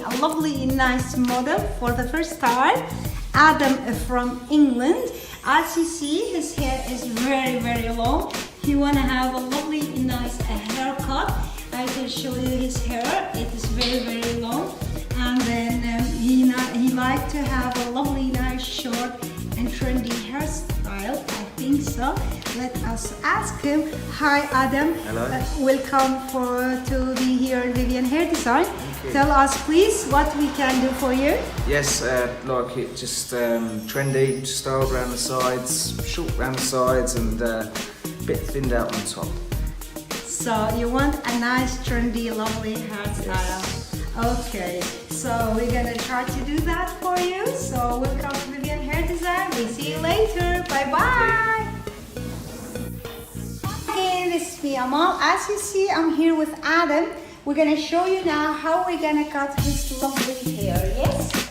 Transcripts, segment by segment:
a lovely, nice model for the first time. Adam from England. As you see, his hair is very, very long. He wanna have a lovely, nice haircut. I can show you his hair. It is very, very long. And then he like to have a lovely, nice, short and trendy hairstyle. I think so. Let us ask him. Hi, Adam. Hello. Welcome to be here in Vivyan Hair Design. Tell us, please, what we can do for you. Yes, like it just trendy, styled around the sides, short around the sides, and a bit thinned out on top. So you want a nice, trendy, lovely hairstyle. Okay, so we're gonna try to do that for you. So welcome to Vivyan Hair Design. We'll see you later. Bye bye. Hey, this is me, Amal. As you see, I'm here with Adam. We're gonna show you now how we're gonna cut his lovely hair. Yes.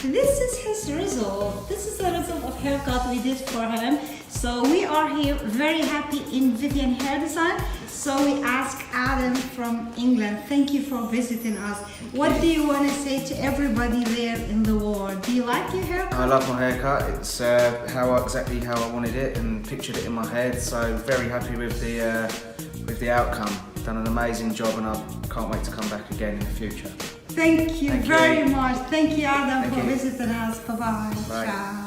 this is his result. This is the result of haircut we did for him. So we are here very happy in Vivyan Hair Design. So we ask Adam from England, thank you for visiting us. What do you want to say to everybody there in the world? Do you like your haircut? I love my haircut. It's exactly how I wanted it and pictured it in my head. So very happy with the outcome. Done an amazing job, and I can't wait to come back again in the future. Thank you very much. Thank you, Adam, Thank for you. visiting us. Bye-bye. Bye. Ciao.